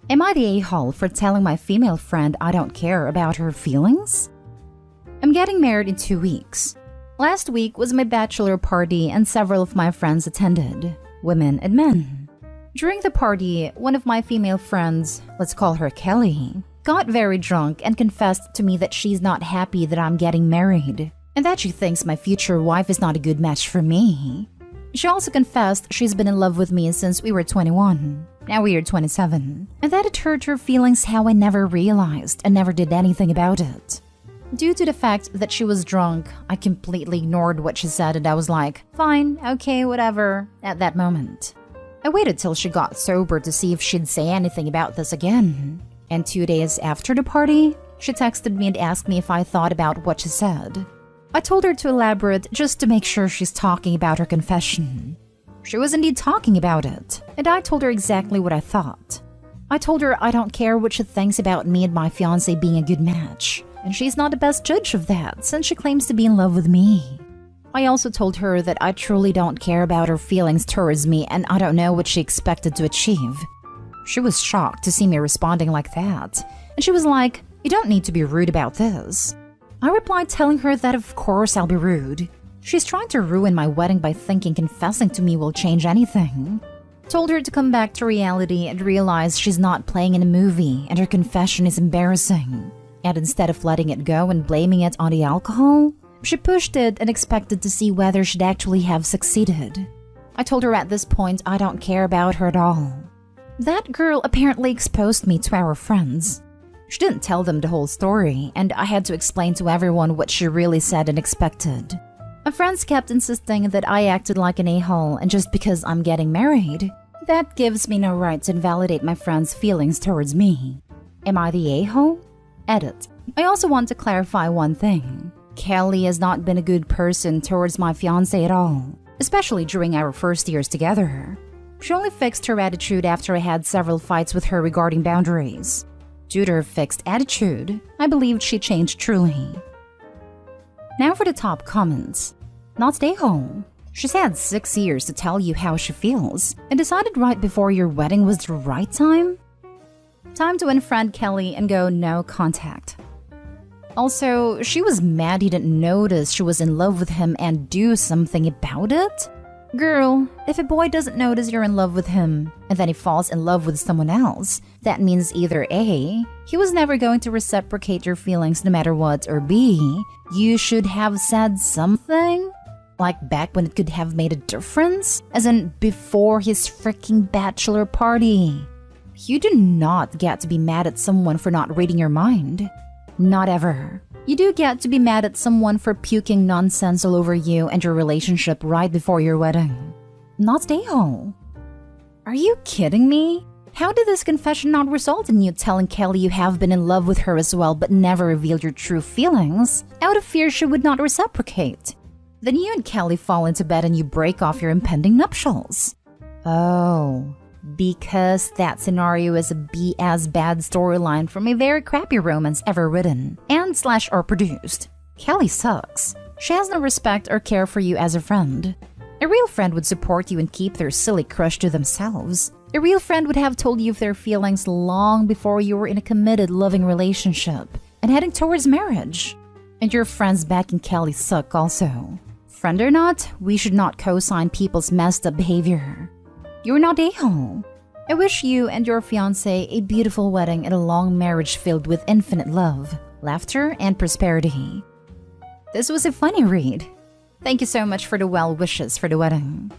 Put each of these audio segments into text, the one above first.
Am I the a-hole for telling my female friend I don't care about her feelings? I'm getting married in 2 weeks. Last week was my bachelor party and several of my friends attended, women and men. During the party, one of my female friends, let's call her Kelly, got very drunk and confessed to me that she's not happy that I'm getting married and that she thinks my future wife is not a good match for me. She also confessed she's been in love with me since we were 21. Now we are 27. And that it hurt her feelings how I never realized and never did anything about it. Due to the fact that she was drunk, I completely ignored what she said and I was like, fine, okay, whatever, at that moment. I waited till she got sober to see if she'd say anything about this again. And 2 days after the party, she texted me and asked me if I thought about what she said. I told her to elaborate just to make sure she's talking about her confession. She was indeed talking about it, and I told her exactly what I thought. I told her I don't care what she thinks about me and my fiancé being a good match, and she's not the best judge of that since she claims to be in love with me. I also told her that I truly don't care about her feelings towards me and I don't know what she expected to achieve. She was shocked to see me responding like that, and she was like, "You don't need to be rude about this." I replied telling her that of course I'll be rude. She's trying to ruin my wedding by thinking confessing to me will change anything. Told her to come back to reality and realize she's not playing in a movie and her confession is embarrassing. And instead of letting it go and blaming it on the alcohol, she pushed it and expected to see whether she'd actually have succeeded. I told her at this point I don't care about her at all. That girl apparently exposed me to our friends. She didn't tell them the whole story, and I had to explain to everyone what she really said and expected. My friends kept insisting that I acted like an a-hole, and just because I'm getting married, that gives me no right to invalidate my friends' feelings towards me. Am I the a-hole? Edit. I also want to clarify one thing. Kelly has not been a good person towards my fiancé at all, especially during our first years together. She only fixed her attitude after I had several fights with her regarding boundaries. Due to her fixed attitude, I believed she changed truly. Now for the top comments. Not stay home. She's had 6 years to tell you how she feels and decided right before your wedding was the right time? Time to unfriend Kelly and go no contact. Also, she was mad he didn't notice she was in love with him and do something about it? Girl, if a boy doesn't notice you're in love with him, and then he falls in love with someone else, that means either A, he was never going to reciprocate your feelings no matter what, or B, you should have said something? Like back when it could have made a difference? As in, before his freaking bachelor party. You do not get to be mad at someone for not reading your mind. Not ever. You do get to be mad at someone for puking nonsense all over you and your relationship right before your wedding. Not a-hole. Are you kidding me? How did this confession not result in you telling Kelly you have been in love with her as well but never revealed your true feelings, out of fear she would not reciprocate? Then you and Kelly fall into bed and you break off your impending nuptials. Oh, because that scenario is a BS bad storyline from a very crappy romance ever written and / or produced. Kelly sucks. She has no respect or care for you as a friend. A real friend would support you and keep their silly crush to themselves. A real friend would have told you of their feelings long before you were in a committed, loving relationship and heading towards marriage. And your friends back in Kelly suck also. Friend or not, we should not co-sign people's messed up behavior. You're not a-hole. I wish you and your fiancé a beautiful wedding and a long marriage filled with infinite love, laughter, and prosperity. This was a funny read. Thank you so much for the well wishes for the wedding.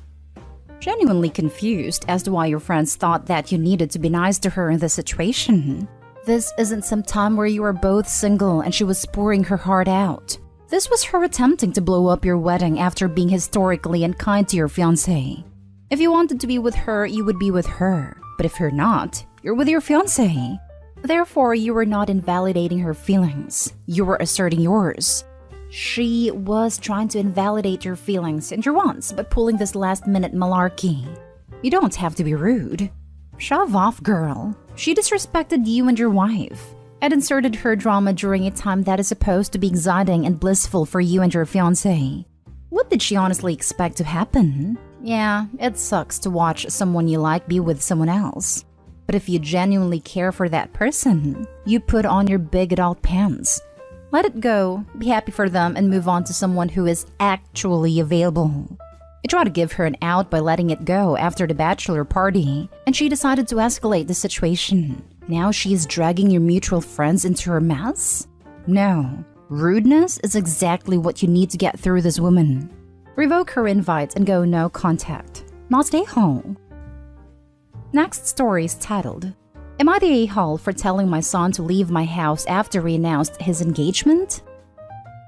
Genuinely confused as to why your friends thought that you needed to be nice to her in this situation. This isn't some time where you were both single and she was pouring her heart out. This was her attempting to blow up your wedding after being historically unkind to your fiancé. If you wanted to be with her, you would be with her. But if you're not, you're with your fiancé. Therefore, you were not invalidating her feelings. You were asserting yours. She was trying to invalidate your feelings and your wants by pulling this last-minute malarkey. You don't have to be rude. Shove off, girl. She disrespected you and your wife and inserted her drama during a time that is supposed to be exciting and blissful for you and your fiancé. What did she honestly expect to happen? Yeah, it sucks to watch someone you like be with someone else. But if you genuinely care for that person, you put on your big adult pants. Let it go, be happy for them, and move on to someone who is actually available. I tried to give her an out by letting it go after the bachelor party, and she decided to escalate the situation. Now she is dragging your mutual friends into her mess? No. Rudeness is exactly what you need to get through this woman. Revoke her invites and go no contact. Not stay home. Next story is titled, Am I the a-hole for telling my son to leave my house after he announced his engagement?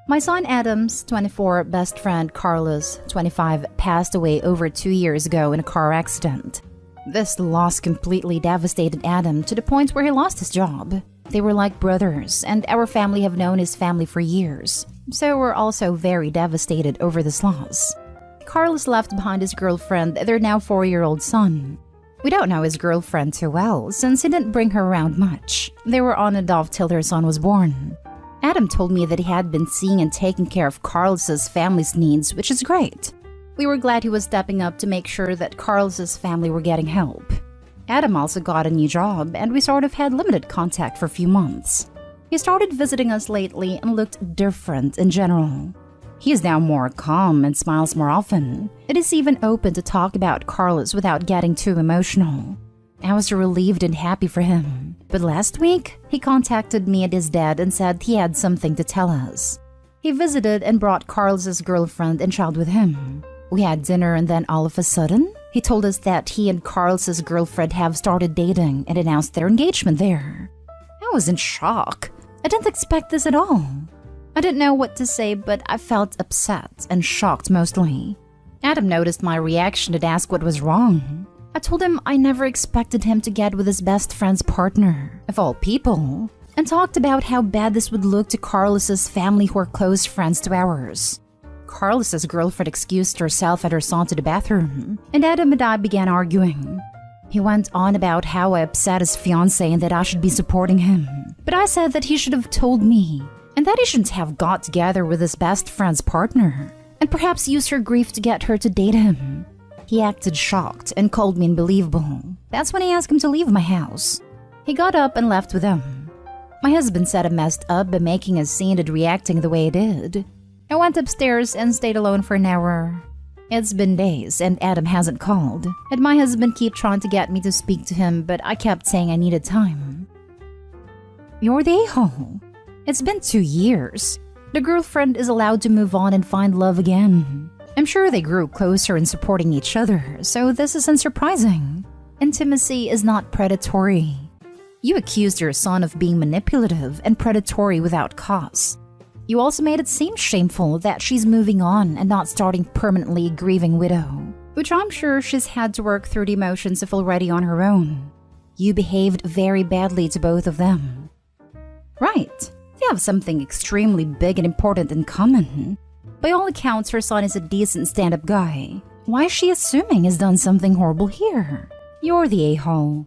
My son Adam's 24 best friend Carlos, 25, passed away over 2 years ago in a car accident. This loss completely devastated Adam to the point where he lost his job. They were like brothers, and our family have known his family for years, so we're also very devastated over this loss. Carlos left behind his girlfriend, their now 4-year-old son. We don't know his girlfriend too well, since he didn't bring her around much. They were on and off till their son was born. Adam told me that he had been seeing and taking care of Carlos's family's needs, which is great. We were glad he was stepping up to make sure that Carlos's family were getting help. Adam also got a new job, and we sort of had limited contact for a few months. He started visiting us lately and looked different in general. He is now more calm and smiles more often. It is even open to talk about Carlos without getting too emotional. I was relieved and happy for him. But last week, he contacted me and his dad and said he had something to tell us. He visited and brought Carlos's girlfriend and child with him. We had dinner, and then all of a sudden, he told us that he and Carlos's girlfriend have started dating and announced their engagement there. I was in shock. I didn't expect this at all. I didn't know what to say, but I felt upset and shocked mostly. Adam noticed my reaction and asked what was wrong. I told him I never expected him to get with his best friend's partner, of all people, and talked about how bad this would look to Carlos's family who are close friends to ours. Carlos's girlfriend excused herself and her son to the bathroom, and Adam and I began arguing. He went on about how I upset his fiancée and that I should be supporting him, but I said that he should have told me, and that he shouldn't have got together with his best friend's partner, and perhaps use her grief to get her to date him. He acted shocked and called me unbelievable. That's when I asked him to leave my house. He got up and left with them. My husband said I messed up by making a scene and reacting the way he did. I went upstairs and stayed alone for an hour. It's been days and Adam hasn't called, and my husband kept trying to get me to speak to him, but I kept saying I needed time. You're the a-hole. It's been 2 years. The girlfriend is allowed to move on and find love again. I'm sure they grew closer in supporting each other, so this isn't surprising. Intimacy is not predatory. You accused your son of being manipulative and predatory without cause. You also made it seem shameful that she's moving on and not starting permanently a grieving widow, which I'm sure she's had to work through the emotions of already on her own. You behaved very badly to both of them. Right, they have something extremely big and important in common. By all accounts, her son is a decent stand-up guy. Why is she assuming he's done something horrible here? You're the a-hole.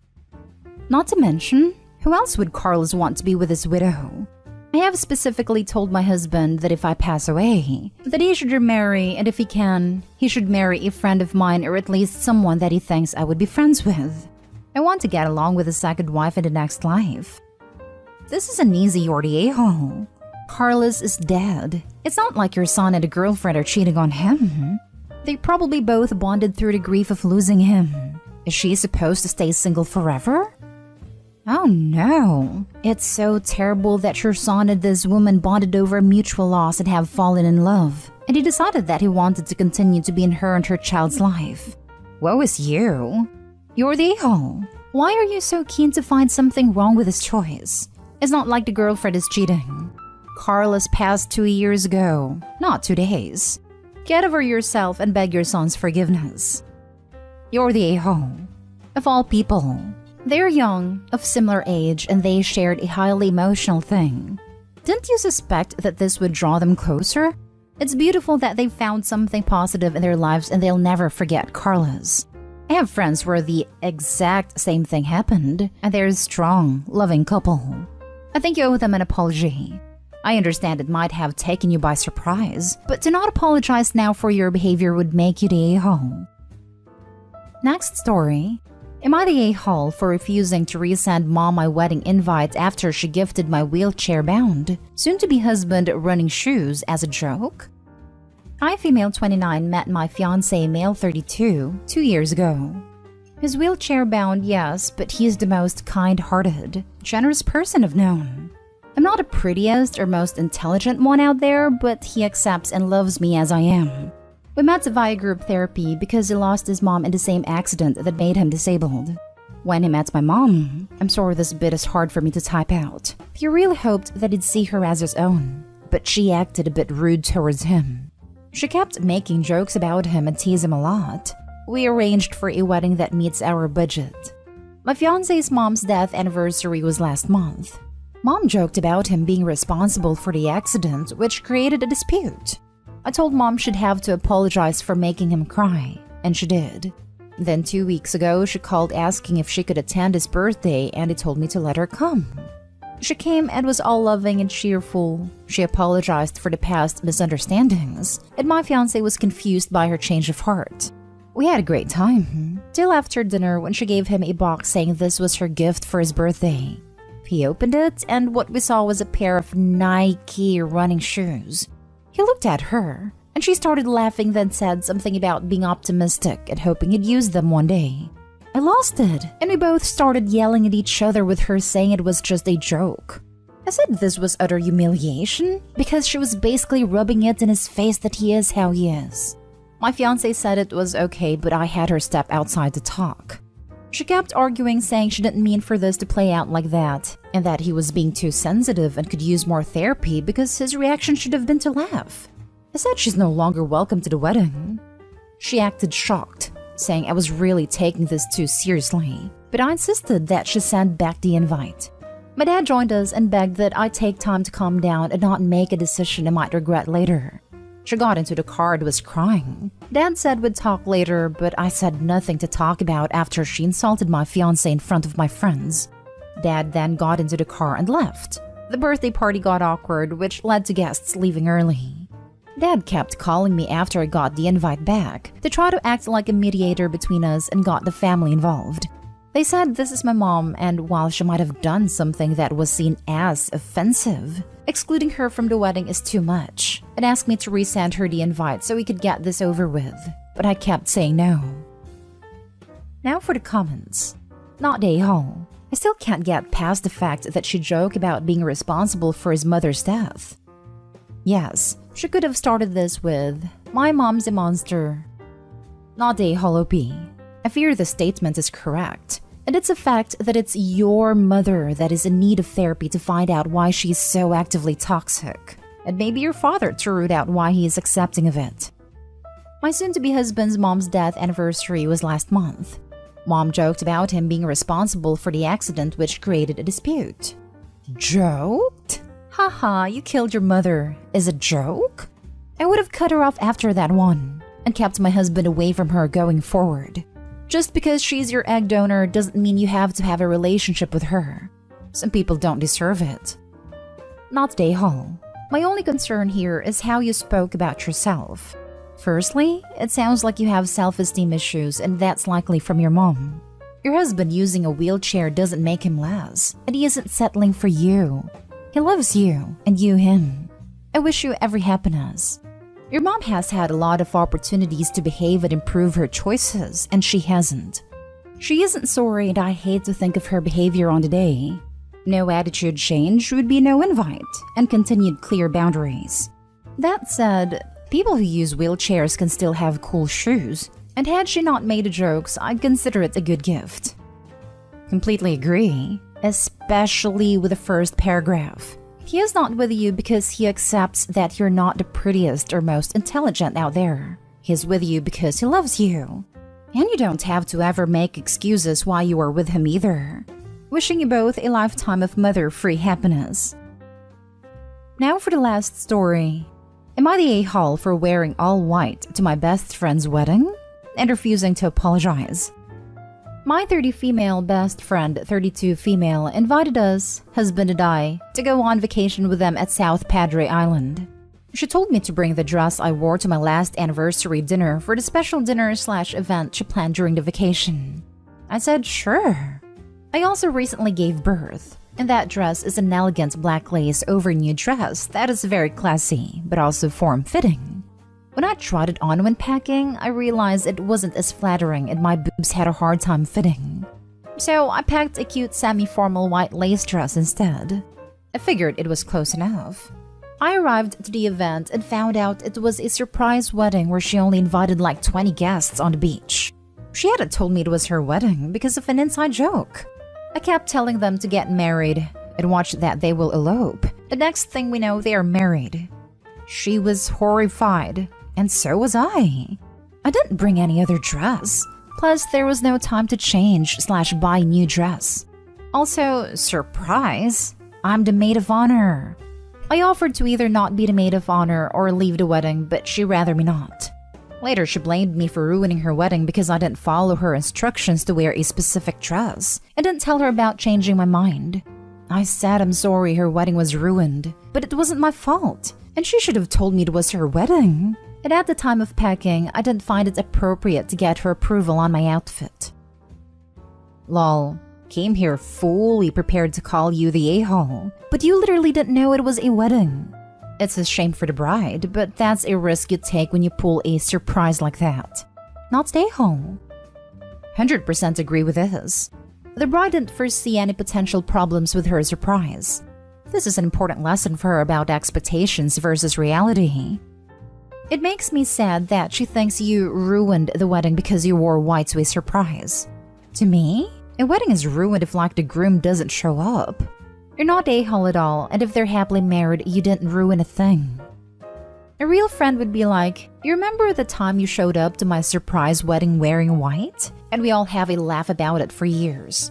Not to mention, who else would Carlos want to be with this widow? I have specifically told my husband that if I pass away, that he should remarry, and if he can, he should marry a friend of mine or at least someone that he thinks I would be friends with. I want to get along with a second wife in the next life. This is an easy you're the a-hole. Carlos is dead. It's not like your son and a girlfriend are cheating on him. They probably both bonded through the grief of losing him. Is she supposed to stay single forever? Oh no. It's so terrible that your son and this woman bonded over a mutual loss and have fallen in love, and he decided that he wanted to continue to be in her and her child's life. Woe is you. You're the a-hole. Why are you so keen to find something wrong with his choice? It's not like the girlfriend is cheating. Carlos passed 2 years ago, not 2 days. Get over yourself and beg your son's forgiveness. You're the a-hole. Of all people, they're young, of similar age, and they shared a highly emotional thing. Didn't you suspect that this would draw them closer? It's beautiful that they found something positive in their lives and they'll never forget Carlos. I have friends where the exact same thing happened, and they're a strong, loving couple. I think you owe them an apology. I understand it might have taken you by surprise, but to not apologize now for your behavior would make you the a-hole. Next story. Am I the a-hole for refusing to resend mom my wedding invite after she gifted my wheelchair-bound, soon-to-be husband running shoes as a joke? I, female 29, met my fiancé, male 32, 2 years ago. He's wheelchair-bound, yes, but he's the most kind-hearted, generous person I've known. I'm not the prettiest or most intelligent one out there, but he accepts and loves me as I am. We met via group therapy because he lost his mom in the same accident that made him disabled. When he met my mom, I'm sorry this bit is hard for me to type out. He really hoped that he'd see her as his own, but she acted a bit rude towards him. She kept making jokes about him and teased him a lot. We arranged for a wedding that meets our budget. My fiancé's mom's death anniversary was last month. Mom joked about him being responsible for the accident, which created a dispute. I told mom she'd have to apologize for making him cry, and she did. Then 2 weeks ago, she called asking if she could attend his birthday, and he told me to let her come. She came and was all loving and cheerful. She apologized for the past misunderstandings, and my fiancé was confused by her change of heart. We had a great time, till after dinner when she gave him a box saying this was her gift for his birthday. He opened it, and what we saw was a pair of Nike running shoes. He looked at her, and she started laughing, then said something about being optimistic and hoping he'd use them one day. I lost it, and we both started yelling at each other with her saying it was just a joke. I said this was utter humiliation, because she was basically rubbing it in his face that he is how he is. My fiancé said it was okay, but I had her step outside to talk. She kept arguing, saying she didn't mean for this to play out like that, and that he was being too sensitive and could use more therapy because his reaction should have been to laugh. I said she's no longer welcome to the wedding. She acted shocked, saying I was really taking this too seriously, but I insisted that she send back the invite. My dad joined us and begged that I take time to calm down and not make a decision I might regret later. She got into the car and was crying. Dad said we'd talk later, but I said nothing to talk about after she insulted my fiancé in front of my friends. Dad then got into the car and left. The birthday party got awkward, which led to guests leaving early. Dad kept calling me after I got the invite back to try to act like a mediator between us and got the family involved. They said this is my mom, and while she might have done something that was seen as offensive, excluding her from the wedding is too much, and asked me to resend her the invite so we could get this over with, but I kept saying no. Now for the comments. Not a-hole. I still can't get past the fact that she joked about being responsible for his mother's death. Yes, she could have started this with, "My mom's a monster." Not a-hole OP. I fear the statement is correct, and it's a fact that it's your mother that is in need of therapy to find out why she's so actively toxic, and maybe your father to root out why he is accepting of it. My soon-to-be husband's mom's death anniversary was last month. Mom joked about him being responsible for the accident which created a dispute. Joked? Haha, you killed your mother. Is it a joke? I would have cut her off after that one, and kept my husband away from her going forward. Just because she's your egg donor doesn't mean you have to have a relationship with her. Some people don't deserve it. Not a-hole. My only concern here is how you spoke about yourself. Firstly, it sounds like you have self-esteem issues, and that's likely from your mom. Your husband using a wheelchair doesn't make him less, and he isn't settling for you. He loves you, and you him. I wish you every happiness. Your mom has had a lot of opportunities to behave and improve her choices, and she hasn't. She isn't sorry, and I hate to think of her behavior on the day. No attitude change would be no invite, and continued clear boundaries. That said, people who use wheelchairs can still have cool shoes, and had she not made the jokes, I'd consider it a good gift. Completely agree, especially with the first paragraph. He is not with you because he accepts that you're not the prettiest or most intelligent out there. He's with you because he loves you. And you don't have to ever make excuses why you are with him either. Wishing you both a lifetime of mother-free happiness. Now for the last story. Am I the a-hole for wearing all white to my best friend's wedding and refusing to apologize? My 30 female best friend, 32 female, invited us, husband and I, to go on vacation with them at South Padre Island. She told me to bring the dress I wore to my last anniversary dinner for the special dinner/event she planned during the vacation. I said sure. I also recently gave birth, and that dress is an elegant black lace over nude dress that is very classy, but also form-fitting. When I tried it on when packing, I realized it wasn't as flattering and my boobs had a hard time fitting. So I packed a cute semi-formal white lace dress instead. I figured it was close enough. I arrived to the event and found out it was a surprise wedding where she only invited like 20 guests on the beach. She hadn't told me it was her wedding because of an inside joke. I kept telling them to get married and watch that they will elope. The next thing we know, they are married. She was horrified, and so was I. I didn't bring any other dress. Plus, there was no time to change/buy a new dress. Also, surprise, I'm the maid of honor. I offered to either not be the maid of honor or leave the wedding, but she'd rather me not. Later, she blamed me for ruining her wedding because I didn't follow her instructions to wear a specific dress and didn't tell her about changing my mind. I said I'm sorry her wedding was ruined, but it wasn't my fault, and she should have told me it was her wedding. And at the time of packing, I didn't find it appropriate to get her approval on my outfit. Lol, came here fully prepared to call you the a-hole, but you literally didn't know it was a wedding. It's a shame for the bride, but that's a risk you take when you pull a surprise like that. Not stay home. 100% agree with this. The bride didn't foresee any potential problems with her surprise. This is an important lesson for her about expectations versus reality. It makes me sad that she thinks you ruined the wedding because you wore white to a surprise. To me, a wedding is ruined if like the groom doesn't show up. You're not a-hole at all, and if they're happily married, you didn't ruin a thing. A real friend would be like, you remember the time you showed up to my surprise wedding wearing white? And we all have a laugh about it for years.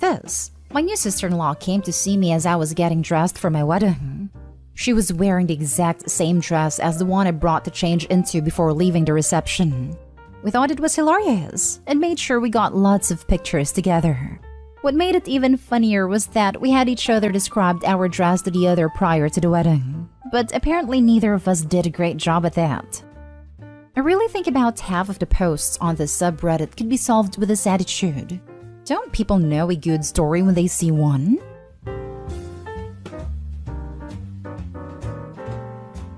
My new sister-in-law came to see me as I was getting dressed for my wedding. She was wearing the exact same dress as the one I brought to change into before leaving the reception. We thought it was hilarious and made sure we got lots of pictures together. What made it even funnier was that we had each other described our dress to the other prior to the wedding, but apparently neither of us did a great job at that. I really think about half of the posts on this subreddit could be solved with this attitude. Don't people know a good story when they see one?